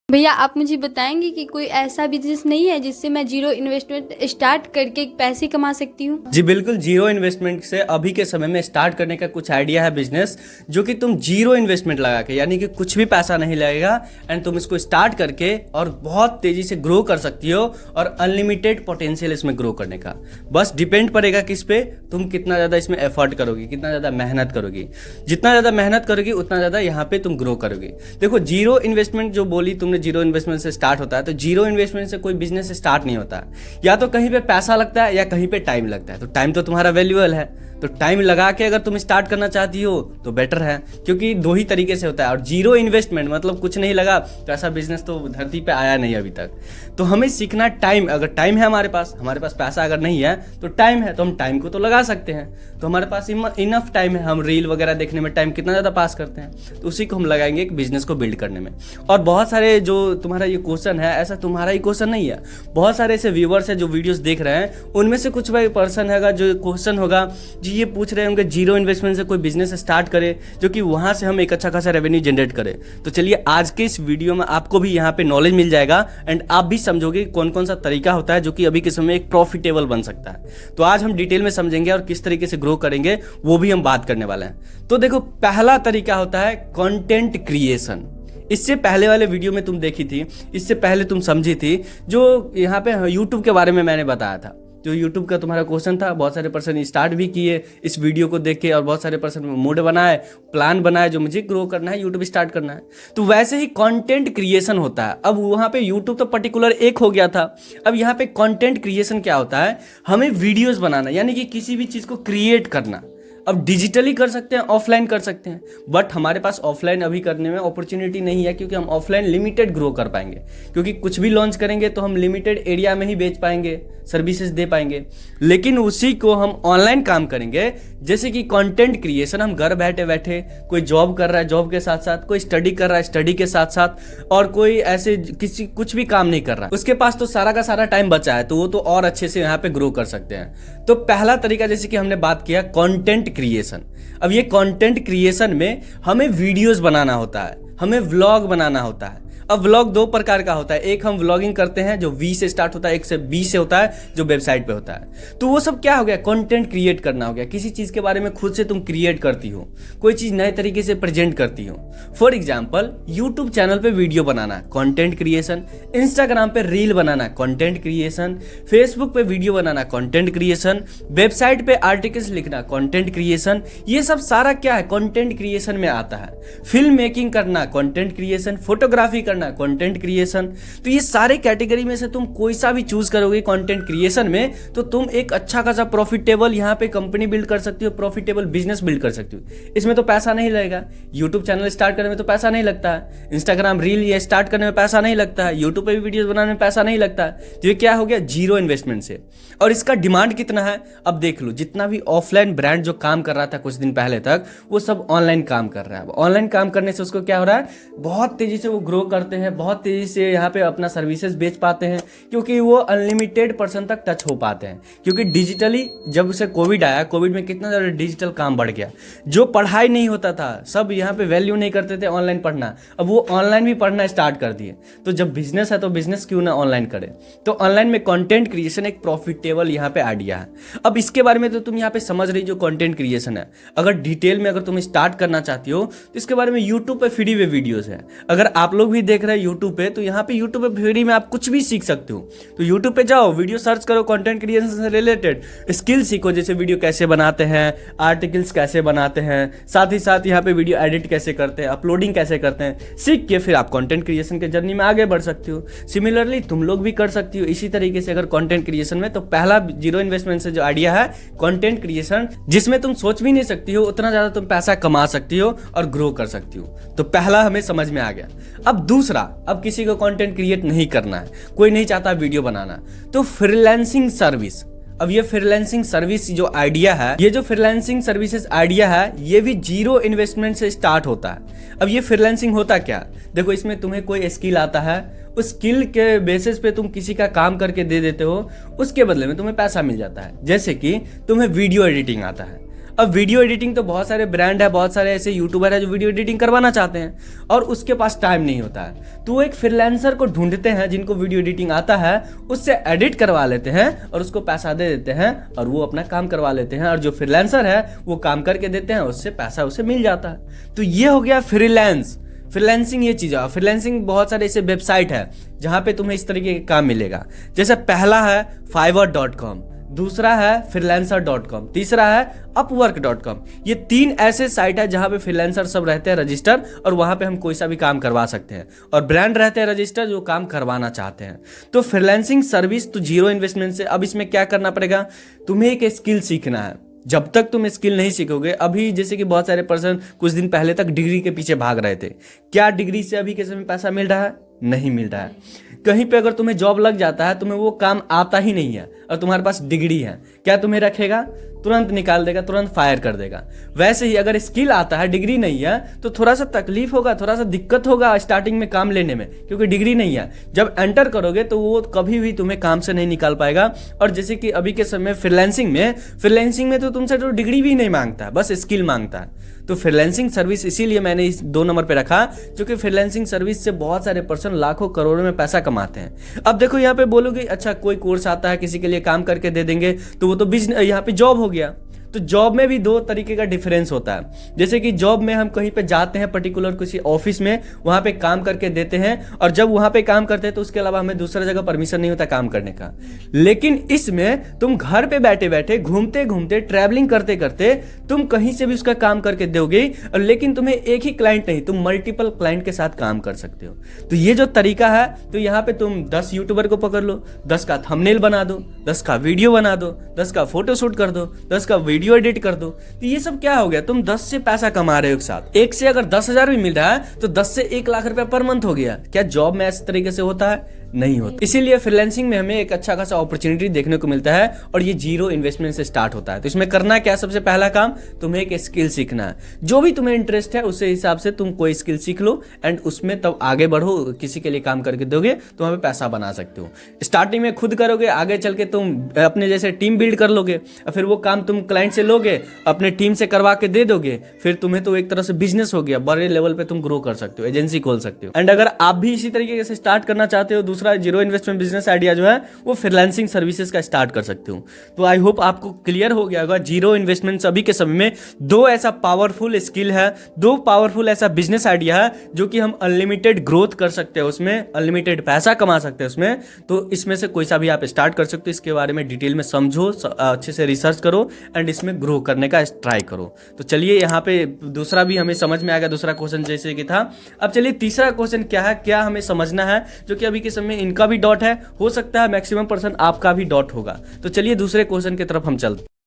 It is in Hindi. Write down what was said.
भैया आप मुझे बताएंगे कि कोई ऐसा बिजनेस नहीं है जिससे मैं जीरो इन्वेस्टमेंट स्टार्ट करके पैसे कमा सकती हूँ। जी बिल्कुल, जीरो इन्वेस्टमेंट से अभी के समय में स्टार्ट करने का कुछ आइडिया है बिजनेस जो कि तुम जीरो इन्वेस्टमेंट लगा के, यानी कि कुछ भी पैसा नहीं लगेगा एंड तुम इसको स्टार्ट करके और बहुत तेजी से ग्रो कर सकती हो और अनलिमिटेड पोटेंशियल इसमें ग्रो करने का। बस डिपेंड पड़ेगा किस पे, तुम कितना ज़्यादा इसमें एफर्ट करोगी, कितना ज़्यादा मेहनत करोगी। जितना ज़्यादा मेहनत करोगी उतना ज़्यादा यहाँ पे तुम ग्रो करोगी। देखो, जीरो इन्वेस्टमेंट जो बोली तुमने, जीरो इन्वेस्टमेंट से स्टार्ट होता है, तो जीरो इन्वेस्टमेंट से कोई बिजनेस स्टार्ट नहीं होता। या तो कहीं पे पैसा लगता है या कहीं पे टाइम लगता है। तो टाइम तो तुम्हारा वैल्यूएबल है, तो टाइम लगा के अगर तुम स्टार्ट करना चाहती हो तो बेटर है, क्योंकि दो ही तरीके से होता है। और जीरो इन्वेस्टमेंट मतलब कुछ नहीं लगा तो ऐसा बिजनेस तो धरती पे आया नहीं अभी तक। तो हमें सीखना टाइम, अगर टाइम है हमारे पास पैसा अगर नहीं है तो टाइम है, तो हम टाइम को तो लगा सकते हैं। तो हमारे पास इनफ टाइम है, हम रील वगैरह देखने में टाइम कितना ज़्यादा पास करते हैं, तो उसी को हम लगाएंगे एक बिजनेस को बिल्ड करने में। और बहुत सारे जो तुम्हारा ये क्वेश्चन है, ऐसा तुम्हारा ही क्वेश्चन नहीं है, बहुत सारे ऐसे व्यूवर्स हैं जो वीडियोस देख रहे हैं, उनमें से कुछ भाई पर्सन हैगा जो क्वेश्चन होगा जी ये पूछ रहे होंगे जीरो इन्वेस्टमेंट से कोई बिजनेस स्टार्ट करे जो कि वहाँ से हम एक अच्छा खासा रेवेन्यू जनरेट करें। तो चलिए आज के इस वीडियो में आपको भी यहाँ पे नॉलेज मिल जाएगा एंड आप भी समझोगे कौन कौन सा तरीका होता है जो कि अभी के समय एक प्रॉफिटेबल बन सकता है। तो आज हम डिटेल में समझेंगे और किस तरीके से ग्रो करेंगे वो भी हम बात करने वाले हैं। तो देखो, पहला तरीका होता है कंटेंट क्रिएशन। इससे पहले वाले वीडियो में तुम देखी थी, इससे पहले तुम समझी थी, जो यहाँ पे यूट्यूब के बारे में मैंने बताया था। जो यूट्यूब का तुम्हारा क्वेश्चन था, बहुत सारे पर्सन स्टार्ट भी किए इस वीडियो को देख के, और बहुत सारे पर्सन मूड बनाए, प्लान बनाए जो मुझे ग्रो करना है, यूट्यूब स्टार्ट करना है। तो वैसे ही कंटेंट क्रिएशन होता है। अब वहाँ पे यूट्यूब तो पर्टिकुलर एक हो गया था, अब यहाँ पे कंटेंट क्रिएशन क्या होता है, हमें वीडियोज़ बनाना, यानी कि किसी भी चीज़ को क्रिएट करना। अब डिजिटली कर सकते हैं, ऑफलाइन कर सकते हैं, बट हमारे पास ऑफलाइन अभी करने में अपॉर्चुनिटी नहीं है, क्योंकि हम ऑफलाइन लिमिटेड ग्रो कर पाएंगे। क्योंकि कुछ भी लॉन्च करेंगे तो हम लिमिटेड एरिया में ही बेच पाएंगे, सर्विसेज दे पाएंगे। लेकिन उसी को हम ऑनलाइन काम करेंगे, जैसे कि कंटेंट क्रिएशन। हम घर बैठे बैठे, कोई जॉब कर रहा है, जॉब के साथ साथ कोई स्टडी कर रहा है, स्टडी के साथ साथ, और कोई ऐसे किसी कुछ भी काम नहीं कर रहा है, उसके पास तो सारा का सारा टाइम बचा है, तो वो तो और अच्छे से यहाँ पे ग्रो कर सकते हैं। तो पहला तरीका, जैसे कि हमने बात किया कंटेंट क्रिएशन। अब ये कंटेंट क्रिएशन में हमें वीडियोस बनाना होता है, हमें व्लॉग बनाना होता है। अब व्लॉग दो प्रकार का होता है, एक हम व्लॉगिंग करते हैं जो वी से स्टार्ट होता है, एक से बी से होता है जो वेबसाइट पे होता है। तो वो सब क्या हो गया, कंटेंट क्रिएट करना हो गया। किसी चीज़ के बारे में खुद से तुम क्रिएट करती हो, कोई चीज़ नए तरीके से प्रेजेंट करती हो। फॉर एग्जाम्पल, यूट्यूब चैनल पे वीडियो बनाना, कंटेंट क्रिएशन। इंस्टाग्राम पे रील बनाना, कंटेंट क्रिएशन। फेसबुक पे वीडियो बनाना, कंटेंट क्रिएशन। वेबसाइट पे आर्टिकल्स लिखना, कंटेंट क्रिएशन। ये सब सारा क्या है, कंटेंट क्रिएशन में आता है। फिल्म मेकिंग करना, कंटेंट क्रिएशन। फोटोग्राफी करना, कंटेंट क्रिएशन। तो ये सारे कैटेगरी में से तुम कोई सा भी चूज करोगे कंटेंट क्रिएशन में, तो तुम एक अच्छा खासा प्रॉफिटेबल यहाँ पे कंपनी बिल्ड कर सकती हो, प्रॉफिटेबल बिजनेस बिल्ड कर सकती हो। इसमें तो पैसा नहीं लगेगा, यूट्यूब चैनल स्टार्ट करने में तो पैसा नहीं लगता है, इंस्टाग्राम रील ये स्टार्ट करने में पैसा नहीं लगता है, यूट्यूब पे भी वीडियोस बनाने में पैसा नहीं लगता है। तो ये क्या हो गया, जीरो इन्वेस्टमेंट से। और इसका डिमांड कितना है, अब देख लो, जितना भी ऑफलाइन ब्रांड जो काम कर रहा था कुछ दिन पहले तक, वो सब ऑनलाइन काम कर रहा है। ऑनलाइन काम करने से उसको क्या हो रहा है, बहुत तेजी से वो ग्रो करते हैं, बहुत तेजी से यहाँ पे अपना सर्विसेज बेच पाते हैं, क्योंकि वो अनलिमिटेड पर्सन तक टच हो पाते हैं। क्योंकि डिजिटली जब से कोविड आया, कोविड में कितना ज़्यादा डिजिटल काम बढ़ गया। जो पढ़ाई नहीं होता था, सब यहाँ पे वैल्यू नहीं करते थे ऑनलाइन पढ़ना, अब वो ऑनलाइन भी पढ़ना स्टार्ट कर दिए। तो जब बिजनेस है तो बिजनेस क्यों ना ऑनलाइन करे। तो ऑनलाइन में कंटेंट क्रिएशन एक प्रॉफिटेबल यहाँ पे आइडिया है। अब इसके बारे में तो तुम यहाँ पे समझ रही, जो कंटेंट क्रिएशन है, अगर डिटेल में अगर तुम स्टार्ट करना चाहती हो तो इसके बारे में यूट्यूब पे फ्री में वीडियोस है। अगर आप लोग भी देख रहे हैं यूट्यूब पे, तो यहाँ पे यूट्यूब पे फ्री में आप कुछ भी सीख सकते हो। तो यूट्यूब पे जाओ, वीडियो सर्च करो, कंटेंट क्रिएशन से रिलेटेड स्किल सीखो, जैसे वीडियो कैसे बनाते हैं, आर्टिकल्स कैसे बनाते हैं, साथ ही साथ यहाँ पे वीडियो एडिट कैसे करते हैं, अपलोडिंग कैसे करते हैं, सीख के फिर आप कंटेंट क्रिएशन के जर्नी में आगे बढ़ सकती हो। सिमिलरली तुम लोग भी कर सकती हो इसी तरीके से अगर कंटेंट क्रिएशन में। तो पहला जीरो इन्वेस्टमेंट से जो आइडिया है कंटेंट क्रिएशन, जिसमें तुम सोच भी नहीं सकती हो उतना ज्यादा तुम पैसा कमा सकती हो और ग्रो कर सकती हो। तो पहला हमें समझ में आ गया। अब दूसरा, अब किसी को कंटेंट क्रिएट नहीं करना है, कोई नहीं चाहता वीडियो बनाना, तो फ्रीलांसिंग सर्विस। अब ये फ्रीलांसिंग सर्विस जो आइडिया है, ये जो फ्रीलांसिंग सर्विसेज आइडिया है, ये भी जीरो इन्वेस्टमेंट से स्टार्ट होता है। अब ये फ्रीलांसिंग होता क्या, देखो, इसमें तुम्हें कोई स्किल आता है, उस स्किल के बेसिस पे तुम किसी का काम करके दे देते हो, उसके बदले में तुम्हें पैसा मिल जाता है। जैसे कि तुम्हें वीडियो एडिटिंग आता है, अब वीडियो एडिटिंग तो बहुत सारे ब्रांड है, बहुत सारे ऐसे यूट्यूबर है जो वीडियो एडिटिंग करवाना चाहते हैं और उसके पास टाइम नहीं होता है, तो वो एक फ्रीलांसर को ढूंढते हैं जिनको वीडियो एडिटिंग आता है, उससे एडिट करवा लेते हैं और उसको पैसा दे देते हैं और वो अपना काम करवा लेते हैं, और जो फ्रीलांसर है वो काम करके देते हैं, उससे पैसा उसे मिल जाता है। तो ये हो गया फ्रीलांसिंग। ये चीज़ है। फ्रीलांसिंग बहुत सारे ऐसे वेबसाइट है जहाँ पे तुम्हें इस तरीके का काम मिलेगा। जैसे पहला है fiverr.com, दूसरा है freelancer.com, तीसरा है upwork.com। ये 3 ऐसे साइट है जहाँ पे फ्रीलांसर सब रहते हैं रजिस्टर, और वहाँ पे हम कोई सा भी काम करवा सकते हैं, और ब्रांड रहते हैं रजिस्टर जो काम करवाना चाहते हैं। तो फ्रीलांसिंग सर्विस तो जीरो इन्वेस्टमेंट से। अब इसमें क्या करना पड़ेगा, तुम्हें एक स्किल सीखना है। जब तक तुम स्किल नहीं सीखोगे, अभी जैसे कि बहुत सारे पर्सन कुछ दिन पहले तक डिग्री के पीछे भाग रहे थे, क्या डिग्री से अभी के समय पैसा मिल रहा है? नहीं मिल रहा है। कहीं पे अगर तुम्हें जॉब लग जाता है, तुम्हें वो काम आता ही नहीं है और तुम्हारे पास डिग्री है, क्या तुम्हें रखेगा? तुरंत निकाल देगा, तुरंत फायर कर देगा। वैसे ही अगर स्किल आता है, डिग्री नहीं है, तो थोड़ा सा तकलीफ होगा, थोड़ा सा दिक्कत होगा स्टार्टिंग में काम लेने में, क्योंकि डिग्री नहीं है। जब एंटर करोगे तो वो कभी भी तुम्हें काम से नहीं निकाल पाएगा। और जैसे कि अभी के समय फ्रीलांसिंग में तो तुमसे तो डिग्री भी नहीं मांगता है, बस स्किल मांगता है। तो फ्रीलांसिंग सर्विस इसीलिए मैंने इस 2 नंबर पे रखा, क्योंकि फ्रीलांसिंग सर्विस से बहुत सारे पर्सन लाखों करोड़ों में पैसा कमाते हैं। अब देखो यहाँ पे बोलोगे अच्छा कोई कोर्स आता है, किसी के लिए काम करके दे देंगे, तो वो तो बिजनेस, यहाँ पे जॉब हो गया। तो जॉब में भी 2 तरीके का डिफरेंस होता है। जैसे कि जॉब में हम कहीं पे जाते हैं पर्टिकुलर किसी ऑफिस में, वहाँ पे काम करके देते हैं, और जब वहाँ पे काम करते हैं तो उसके अलावा हमें दूसरा जगह परमिशन नहीं होता काम करने का। लेकिन इसमें तुम घर पे बैठे बैठे, घूमते घूमते, ट्रैवलिंग करते करते तुम कहीं से भी उसका काम करके दोगे, और लेकिन तुम्हें एक ही क्लाइंट नहीं, तुम मल्टीपल क्लाइंट के साथ काम कर सकते हो। तो ये जो तरीका है, तो यहाँ पे तुम 10 यूट्यूबर को पकड़ लो, 10 का थंबनेल बना दो, 10 का वीडियो बना दो, 10 का फोटो शूट कर दो, 10 का वीडियो एडिट कर दो। तो ये सब क्या हो गया, तुम 10 से पैसा कमा रहे हो एक साथ। एक से अगर 10,000 भी मिल रहा है तो 10 से 1 लाख रुपया पर मंथ हो गया। क्या जॉब में इस तरीके से होता है? नहीं होता। इसीलिए फ्रीलांसिंग में हमें एक अच्छा खासा अपॉर्चुनिटी देखने को मिलता है, और ये जीरो इन्वेस्टमेंट से स्टार्ट होता है। तो इसमें करना क्या, सबसे पहला काम तुम्हें एक स्किल सीखना है। जो भी तुम्हें इंटरेस्ट है उससे हिसाब से तुम कोई स्किल सीख लो, एंड उसमें तब आगे बढ़ो। किसी के लिए काम करके दोगे तो वहाँ पे पैसा बना सकते हो। स्टार्टिंग में खुद करोगे, आगे चल के तुम अपने जैसे टीम बिल्ड कर लोगे, और फिर वो काम तुम क्लाइंट से लोगे, अपने टीम से करवा के दे दोगे, फिर तुम्हें तो एक तरह से बिजनेस हो गया। बड़े लेवल पे तुम ग्रो कर सकते हो, एजेंसी खोल सकते हो। एंड अगर आप भी इसी तरीके से स्टार्ट करना चाहते हो, दूसरा जीरो इन्वेस्टमेंट बिजनेस आइडिया जो है वो फ्रीलांसिंग सर्विसेज का स्टार्ट कर सकते हो। तो आई होप आपको क्लियर हो गया होगा। जीरो इन्वेस्टमेंट अभी के समय में 2 ऐसा पावरफुल स्किल है, 2 पावरफुल ऐसा बिजनेस आइडिया है जो कि हम अनलिमिटेड ग्रोथ कर सकते हैं, उसमें अनलिमिटेड पैसा कमा सकते हैं उसमें। तो इसमें से कोई सा भी आप स्टार्ट कर सकते हो। इसके बारे में डिटेल में समझो, अच्छे से रिसर्च करो, एंड इसमें ग्रो करने का ट्राई करो। तो चलिए यहाँ पे दूसरा भी हमें समझ में आ गया, दूसरा क्वेश्चन जैसे कि था। अब चलिए तीसरा क्वेश्चन क्या है, क्या हमें समझना है, जो कि अभी के समय इनका भी डॉट है, हो सकता है मैक्सिमम पर्सन आपका भी डॉट होगा। तो चलिए दूसरे क्वेश्चन की तरफ हम चलते हैं।